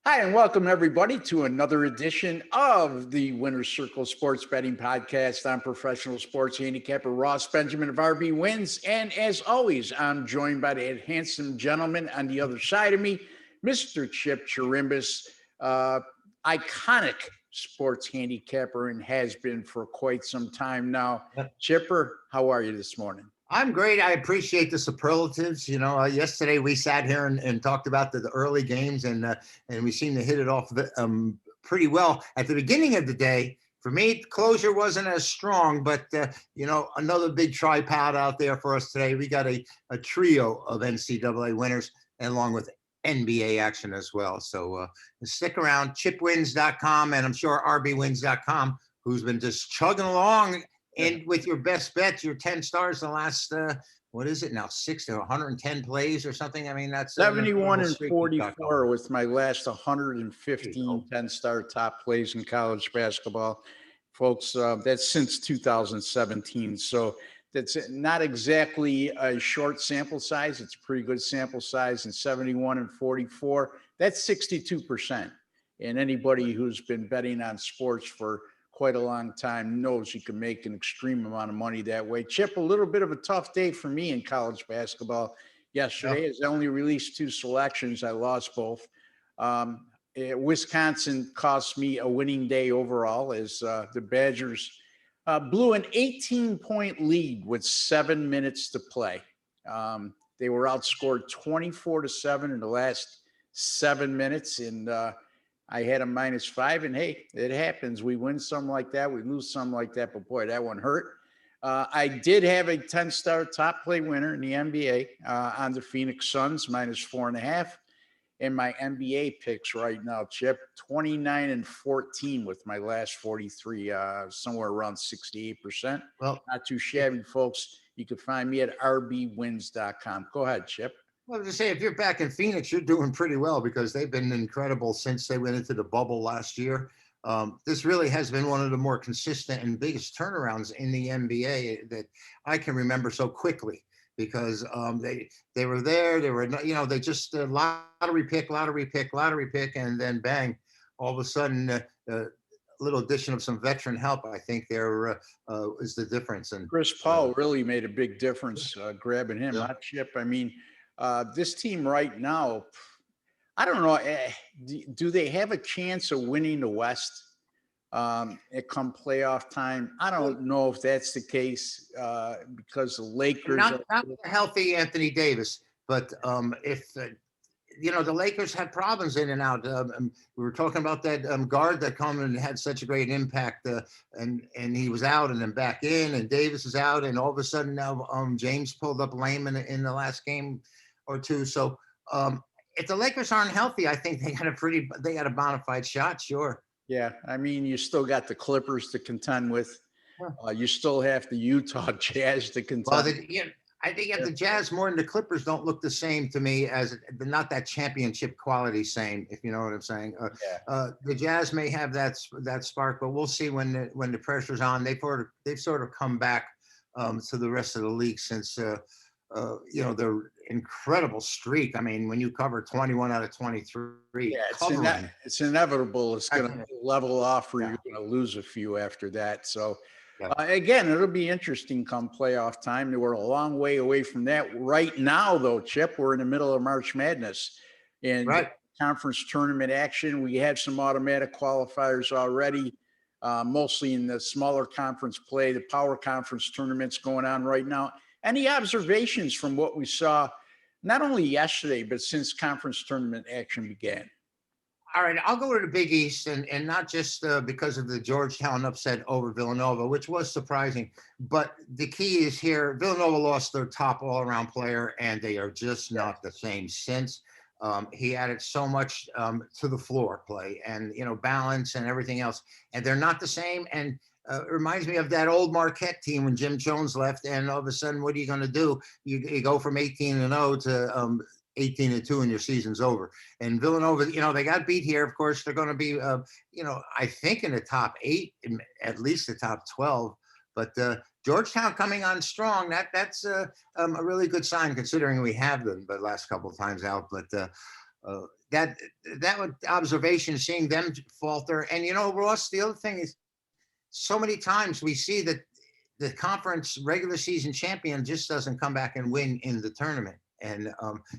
Hi, and welcome everybody to another edition of the Winner's Circle Sports Betting Podcast. I'm professional sports handicapper Ross Benjamin of RB Wins. And as always, I'm joined by that handsome gentleman on the other side of me, Mr. Chip Chirimbes, iconic sports handicapper and has been for quite some time now. Chipper, how are you this morning? I'm great. I appreciate the superlatives. Yesterday we sat here and talked about the early games, and we seemed to hit it off pretty well at the beginning of the day. For me, closure wasn't as strong, but another big tripod out there for us today. We got a trio of NCAA winners, and along with NBA action as well. So stick around, chipwins.com, and I'm sure rbwins.com, who's been just chugging along. And with your best bets, your 10 stars the last, what is it now, 6 to 110 plays or something? I mean, that's 71 and 44 with my last 115 10-star top plays in college basketball. Folks, that's since 2017. So that's not exactly a short sample size. It's a pretty good sample size. And 71 and 44, that's 62%. And anybody who's been betting on sports for quite a long time knows you can make an extreme amount of money that way. Chip, a little bit of a tough day for me in college basketball yesterday. As I only released 2 selections, I lost both. Wisconsin cost me a winning day overall as the Badgers blew an 18-point lead with 7 minutes to play. They were outscored 24-7 in the last 7 minutes, and I had a -5, and hey, it happens. We win some like that, we lose some like that, but boy, that one hurt. I did have a 10-star top play winner in the NBA on the Phoenix Suns, -4.5. And my NBA picks right now, Chip, 29 and 14 with my last 43, somewhere around 68%. Well, not too shabby, folks. You can find me at rbwins.com. Go ahead, Chip. Well, to say, if you're back in Phoenix, you're doing pretty well because they've been incredible since they went into the bubble last year. This really has been one of the more consistent and biggest turnarounds in the NBA that I can remember so quickly, because they were there. They were, they just lottery pick, and then bang, all of a sudden, little addition of some veteran help, I think there is the difference. And Chris Paul really made a big difference grabbing him. Not Chip. I mean, this team right now, I don't know. Do they have a chance of winning the West it come playoff time? I don't know if that's the case because the Lakers not a healthy Anthony Davis, but if the Lakers had problems in and out. We were talking about that guard that come and had such a great impact, and he was out and then back in, and Davis is out, and all of a sudden now James pulled up lame in the last game or two. So if the Lakers aren't healthy, I think they got a bona fide shot. Sure. Yeah, I mean, you still got the Clippers to contend with. You still have the Utah Jazz to contend. Well, I think the Jazz more than the Clippers don't look the same to me, as not that championship quality same, if you know what I'm saying. The Jazz may have that spark, but we'll see when the pressure's on. They've sort of come back to the rest of the league since their incredible streak. I mean, when you cover 21 out of 23, it's inevitable. It's going to level off, or you're going to lose a few after that. So. Again, it'll be interesting come playoff time. We're a long way away from that. Right now, though, Chip, we're in the middle of March Madness and conference tournament action. We have some automatic qualifiers already, mostly in the smaller conference play. The power conference tournaments going on right now. Any observations from what we saw, not only yesterday, but since conference tournament action began? All right, I'll go to the Big East, and not just because of the Georgetown upset over Villanova, which was surprising. But the key is here, Villanova lost their top all-around player, and they are just not the same since. He added so much to the floor play and, balance and everything else. And they're not the same. And it reminds me of that old Marquette team when Jim Jones left, and all of a sudden, what are you going to do? You go from 18-0 to 18-2 and your season's over. And Villanova, they got beat here. Of course, they're going to be, I think in the top 8, at least the top 12. But Georgetown coming on strong. That's a really good sign considering we have them the last couple of times out. But that that would observation, seeing them falter. And Ross, the other thing is, so many times we see that the conference regular season champion just doesn't come back and win in the tournament. And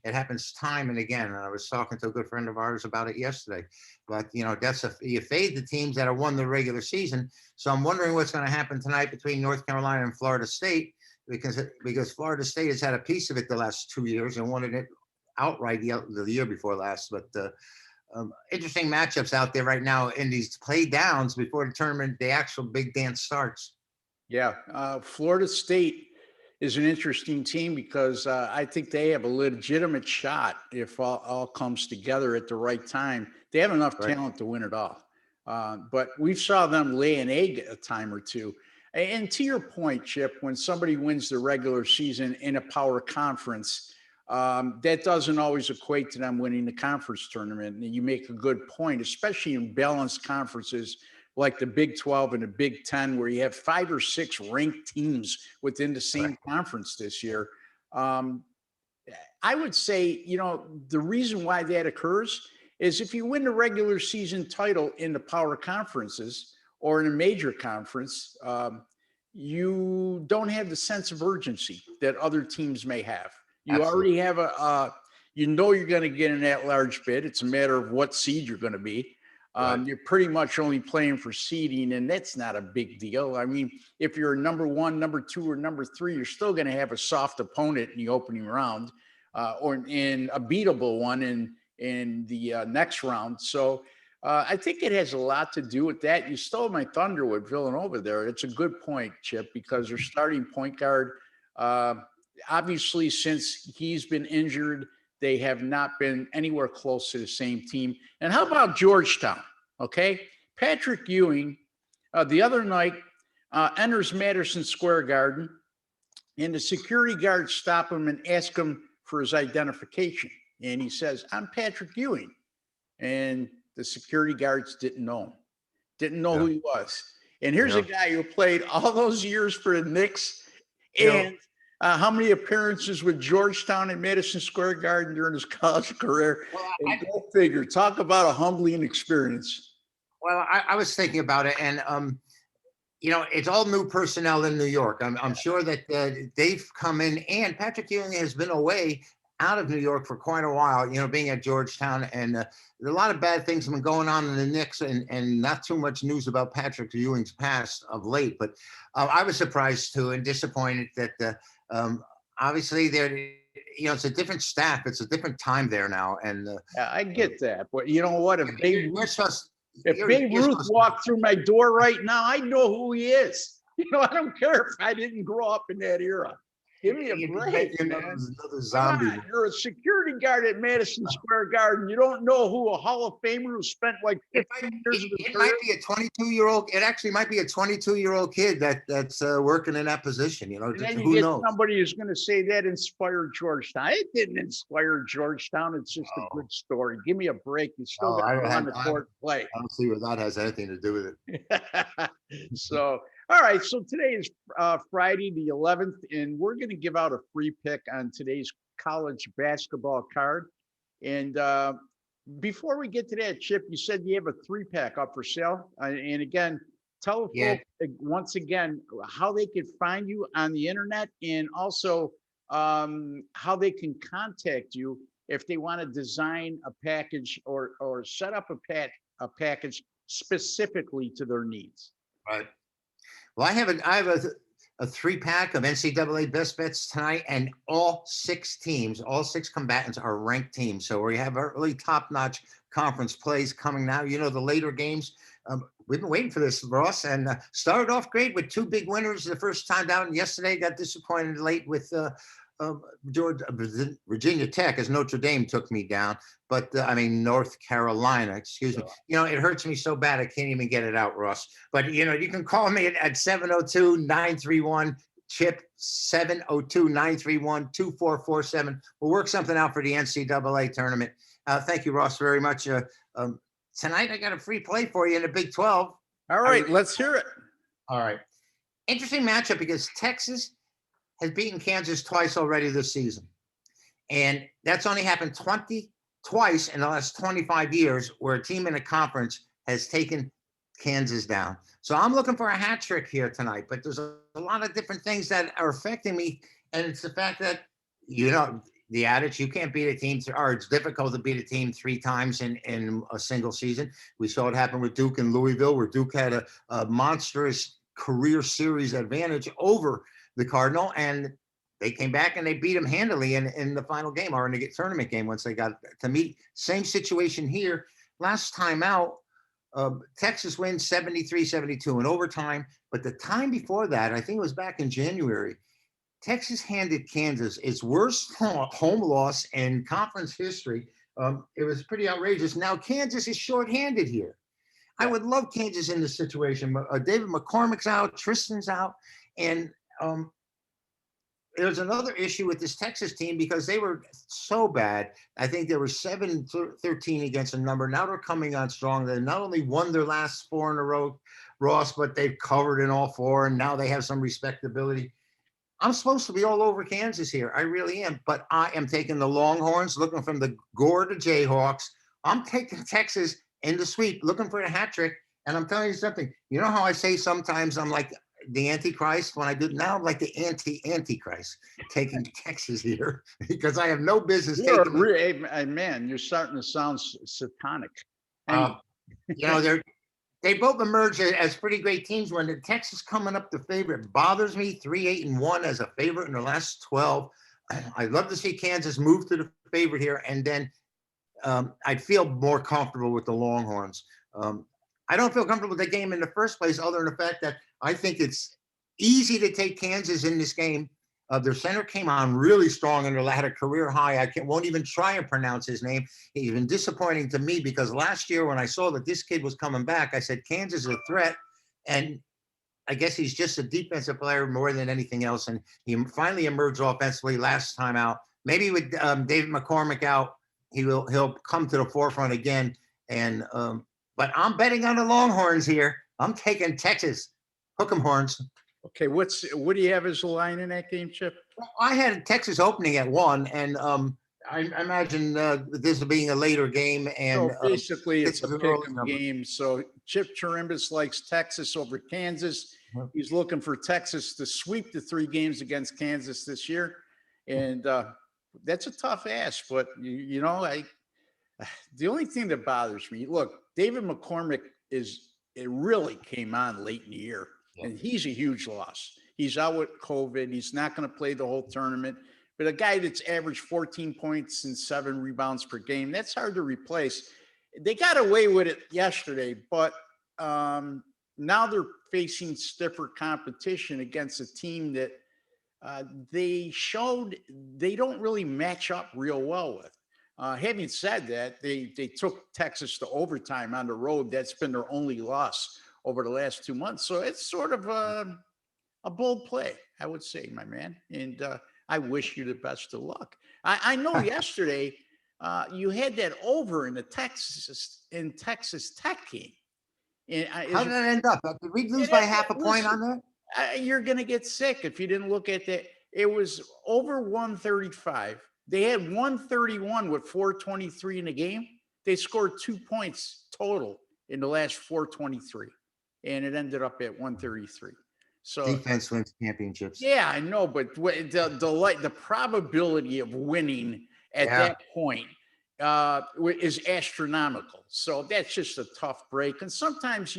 it happens time and again. And I was talking to a good friend of ours about it yesterday. But you fade the teams that have won the regular season. So I'm wondering what's going to happen tonight between North Carolina and Florida State, because Florida State has had a piece of it the last 2 years and won it outright the year before last. But interesting matchups out there right now in these play downs before the tournament, the actual big dance starts. Yeah, Florida State is an interesting team because I think they have a legitimate shot if all comes together at the right time. They have enough Right. talent to win it all. But we saw them lay an egg a time or two. And to your point, Chip, when somebody wins the regular season in a power conference, that doesn't always equate to them winning the conference tournament. And you make a good point, especially in balanced conferences like the Big 12 and the Big 10, where you have 5 or 6 ranked teams within the same conference this year. I would say, the reason why that occurs is if you win the regular season title in the power conferences or in a major conference, you don't have the sense of urgency that other teams may have. You Absolutely. already have you're going to get an at-large bid. It's a matter of what seed you're going to be. Right. You're pretty much only playing for seeding, and that's not a big deal. I mean, if you're number 1, number 2, or number 3, you're still going to have a soft opponent in the opening round, or in a beatable one in the next round. So I think it has a lot to do with that. You stole my thunder with Villanova there. It's a good point, Chip, because their starting point guard, obviously, since he's been injured, they have not been anywhere close to the same team. And how about Georgetown? Okay. Patrick Ewing, the other night, enters Madison Square Garden, and the security guards stop him and ask him for his identification. And he says, "I'm Patrick Ewing." And the security guards didn't know him, didn't know who Yeah. he was. And here's a guy who played all those years for the Knicks, You know, and how many appearances with Georgetown and Madison Square Garden during his college career? well, And go figure, talk about a humbling experience. I was thinking about it, and it's all new personnel in New York. I'm sure that they've come in, and Patrick Ewing has been away out of New York for quite a while. Being at Georgetown, and a lot of bad things have been going on in the Knicks, and not too much news about Patrick Ewing's past of late. But I was surprised too and disappointed that obviously they're. It's a different staff. It's a different time there now, and Yeah, I get that, but you know what? you're supposed If Babe you're Ruth supposed walked through my door right now, I know who he is. I don't care if I didn't grow up in that era. Give me a you'd be break, making man. another Come zombie. on, you're a security guard at Madison Square Garden. You don't know who a Hall of Famer who spent like 15 years of his It career? might be a 22-year-old. It actually might be a 22-year-old kid that's working in that position. And then you Who get knows? somebody who's going to say that inspired Georgetown. It didn't inspire Georgetown. It's just a good story. Give me a break. You still Oh, got to go on the court and play. I don't see where that has anything to do with it. So, all right. So today is Friday, the 11th, and we're going to give out a free pick on today's college basketball card. And before we get to that, Chip, you said you have a 3-pack up for sale. And again, tell Yeah. folks once again how they could find you on the internet, and also how they can contact you if they want to design a package or set up a package specifically to their needs. Right. Well, I have a 3-pack of NCAA best bets tonight, and all 6 teams, all 6 combatants are ranked teams. So we have really top-notch conference plays coming now. The later games. We've been waiting for this, Ross, and started off great with 2 big winners the first time down. Yesterday, got disappointed late with Virginia Tech, as Notre Dame took me down. But North Carolina, excuse me. It hurts me so bad I can't even get it out, Ross. But you can call me at 702-931 Chip, 702-931-2447. We'll work something out for the NCAA tournament. Thank you, Ross, very much. Tonight I got a free play for you in the Big 12. All right, let's hear it. All right. Interesting matchup because Texas has beaten Kansas twice already this season. And that's only happened 20 twice in the last 25 years where a team in a conference has taken Kansas down. So I'm looking for a hat trick here tonight, but there's a lot of different things that are affecting me. And it's the fact that, the adage, you can't beat a team, or it's difficult to beat a team 3 times in a single season. We saw it happen with Duke and Louisville, where Duke had a monstrous career series advantage over the Cardinal, and they came back and they beat them handily in the final game, or in the tournament game, once they got to meet. Same situation here. Last time out, Texas wins 73-72 in overtime. But the time before that, I think it was back in January, Texas handed Kansas its worst home loss in conference history. It was pretty outrageous. Now Kansas is shorthanded here. I would love Kansas in this situation. David McCormick's out, Tristan's out, and there's another issue with this Texas team because they were so bad. I think they were 7-13 against a number. Now they're coming on strong. They not only won their last 4 in a row, Ross, but they've covered in all 4, and now they have some respectability. I'm supposed to be all over Kansas here. I really am. But I am taking the Longhorns, looking from the Gore to Jayhawks. I'm taking Texas in the sweep, looking for a hat trick. And I'm telling you something. You know how I say sometimes I'm like the Antichrist? When I do now, I'm like the anti-Antichrist, taking Texas here because I have no business taking man, you're starting to sound satanic. They both emerged as pretty great teams. When the Texas coming up the favorite bothers me. 3-8-1 as a favorite in the last 12. I'd love to see Kansas move to the favorite here, and then I'd feel more comfortable with the Longhorns. I don't feel comfortable with the game in the first place, other than the fact that I think it's easy to take Kansas in this game. Their center came on really strong and had a career high. Won't even try and pronounce his name. He's been disappointing to me because last year when I saw that this kid was coming back, I said, Kansas is a threat. And I guess he's just a defensive player more than anything else. And he finally emerged offensively last time out. Maybe with David McCormick out, he'll come to the forefront again. And but I'm betting on the Longhorns here. I'm taking Texas. Hook 'em horns. Okay, what do you have as a line in that game, Chip? Well, I had Texas opening at 1, and I imagine this being a later game. And so basically, it's a pick-em game. So Chip Chirimbes likes Texas over Kansas. He's looking for Texas to sweep the 3 games against Kansas this year, and that's a tough ask. But the only thing that bothers me, look, David McCormick it really came on late in the year. And he's a huge loss. He's out with COVID. He's not going to play the whole tournament. But a guy that's averaged 14 points and 7 rebounds per game, that's hard to replace. They got away with it yesterday, but now they're facing stiffer competition against a team that they showed they don't really match up real well with. Having said that, they took Texas to overtime on the road. That's been their only loss over the last 2 months. So it's sort of a bold play, I would say, my man. And I wish you the best of luck. I know yesterday you had that over in the Texas Tech game. And how did that end up? Did we lose by half a point on that? You're going to get sick if you didn't look at that. It was over 135. They had 131 with 4:23 in the game. They scored 2 points total in the last 4:23. And it ended up at 133. So defense wins championships. Yeah, I know, but the probability of winning at that point is astronomical. So that's just a tough break. And sometimes,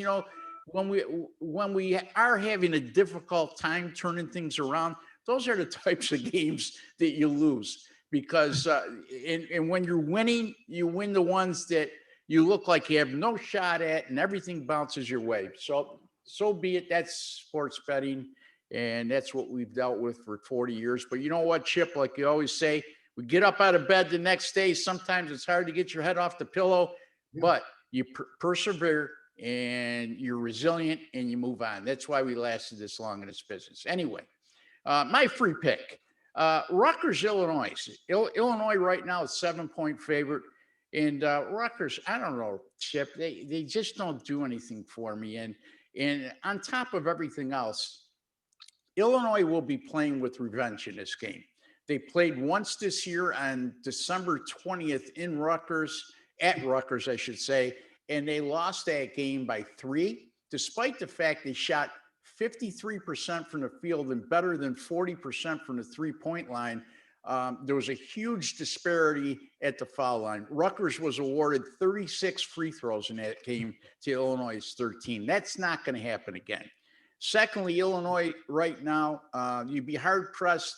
when we are having a difficult time turning things around, those are the types of games that you lose because and when you're winning, you win the ones that you look like you have no shot at, and everything bounces your way. So be it. That's sports betting, and that's what we've dealt with for 40 years. But you know what, Chip? Like you always say, we get up out of bed the next day. Sometimes it's hard to get your head off the pillow, but you persevere, and you're resilient, and you move on. That's why we lasted this long in this business. Anyway, my free pick, Rutgers, Illinois. Illinois right now is 7-point favorite. And Rutgers, I don't know, Chip, they just don't do anything for me. And on top of everything else, Illinois will be playing with revenge in this game. They played once this year on December 20th in Rutgers, at Rutgers, I should say, and they lost that game by 3, despite the fact they shot 53% from the field and better than 40% from the 3-point line. There was a huge disparity at the foul line. Rutgers was awarded 36 free throws in that game to Illinois' 13. That's not going to happen again. Secondly, Illinois right now, you'd be hard pressed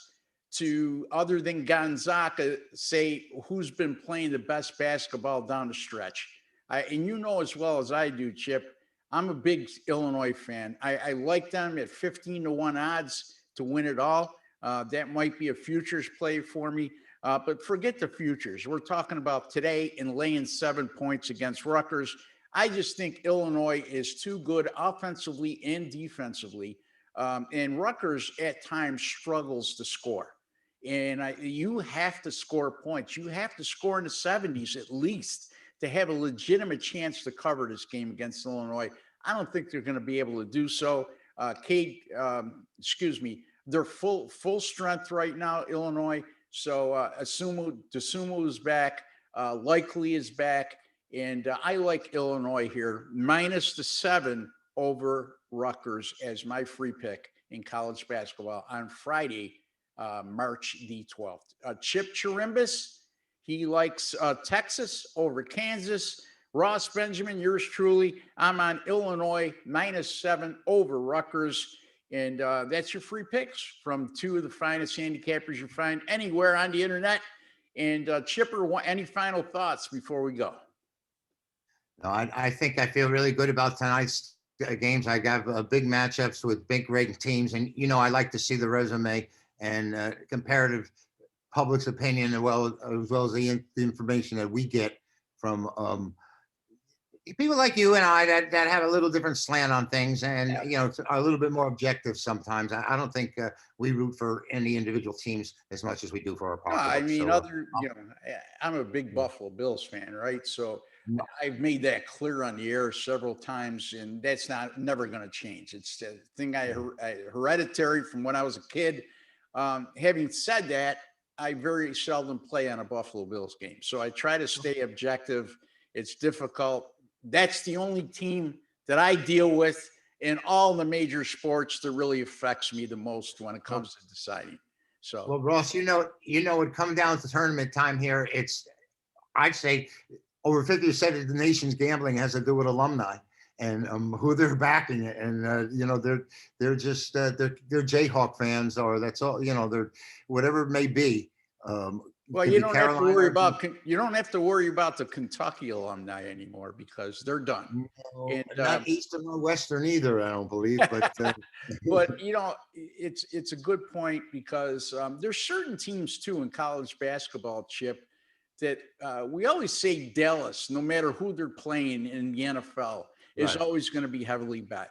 to, other than Gonzaga, say who's been playing the best basketball down the stretch. And you know as well as I do, Chip, I'm a big Illinois fan. I like them at 15-1 odds to win it all. That might be a futures play for me. But forget the futures. We're talking about today and laying 7 points against Rutgers. I just think Illinois is too good offensively and defensively. And Rutgers at times struggles to score. And you have to score points. You have to score in the 70s at least to have a legitimate chance to cover this game against Illinois. I don't think they're going to be able to do so. They're full strength right now, Illinois. So Dosunmu is back. Likely is back. And I like Illinois here, minus the 7 over Rutgers as my free pick in college basketball on Friday, March the 12th. Chip Chirimbes, he likes Texas over Kansas. Ross Benjamin, yours truly. I'm on Illinois, minus 7 over Rutgers. And that's your free picks from 2 of the finest handicappers you find anywhere on the internet. And Chipper, any final thoughts before we go? No, I think I feel really good about tonight's games. I got big matchups with big ranked teams, and I like to see the resume and comparative public's opinion, as well as the information that we get from people like you and I that have a little different slant on things, and are a little bit more objective sometimes. I don't think we root for any individual teams as much as we do for our pocketbook. I'm a big Buffalo Bills fan, right? So No. I've made that clear on the air several times, and that's never going to change. It's a thing I hereditary from when I was a kid. Having said that, I very seldom play on a Buffalo Bills game, so I try to stay objective. It's difficult. That's the only team that I deal with in all the major sports that really affects me the most when it comes to deciding. So, well, Ross, it come down to tournament time here. I'd say over 50% of the nation's gambling has to do with alumni and who they're backing, and they're just they're Jayhawk fans, or that's all. They're whatever it may be. Well, you don't have to worry about the Kentucky alumni anymore because they're done. No, And not Eastern or Western either, I don't believe. But but it's a good point because there's certain teams too in college basketball, Chip, that we always say Dallas, no matter who they're playing in the NFL, is always going to be heavily bet.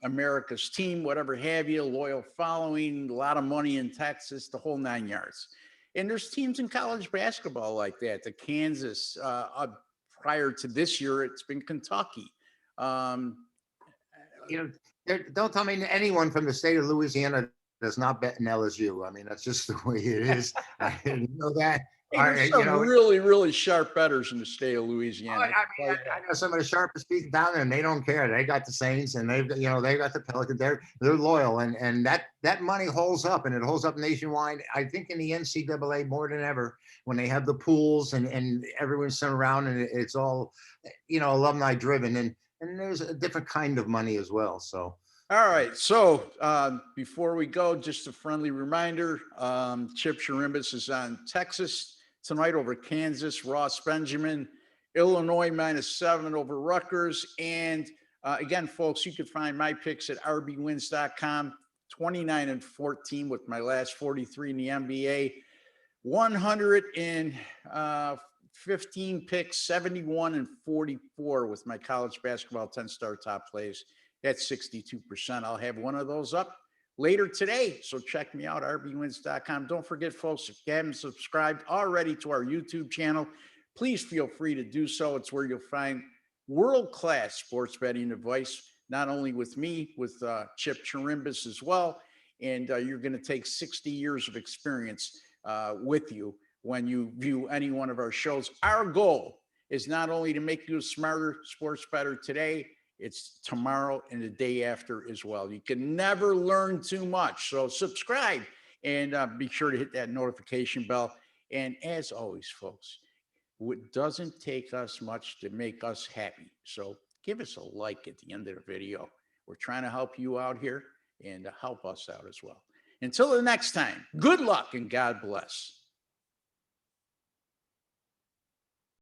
America's team, whatever have you, loyal following, a lot of money in Texas, the whole 9 yards. And there's teams in college basketball like that. The Kansas, prior to this year, it's been Kentucky. don't tell me anyone from the state of Louisiana does not bet in LSU. I mean, that's just the way it is. I know that. There's some really, really sharp bettors in the state of Louisiana. I know some of the sharpest people down there, and they don't care. They got the Saints, and they got the Pelicans. They're loyal, and that money holds up, and it holds up nationwide. I think in the NCAA more than ever when they have the pools and everyone's sitting around, and it's all alumni driven, and there's a different kind of money as well. So. All right. So before we go, just a friendly reminder, Chip Chirimbes is on Texas tonight over Kansas. Ross Benjamin, Illinois -7 over Rutgers. And again, folks, you can find my picks at rbwins.com, 29-14 with my last 43 in the NBA, 115 picks, 71-44 with my college basketball 10-star top plays. That's 62%. I'll have one of those up later today. So check me out, rbwins.com. Don't forget, folks, if you haven't subscribed already to our YouTube channel, please feel free to do so. It's where you'll find world-class sports betting advice, not only with me, with Chip Chirimbes as well. and you're going to take 60 years of experience with you when you view any one of our shows. Our goal is not only to make you a smarter sports bettor today, it's tomorrow and the day after as well. You can never learn too much. So subscribe and be sure to hit that notification bell. And as always, folks, it doesn't take us much to make us happy. So give us a like at the end of the video. We're trying to help you out here and help us out as well. Until the next time, good luck and God bless.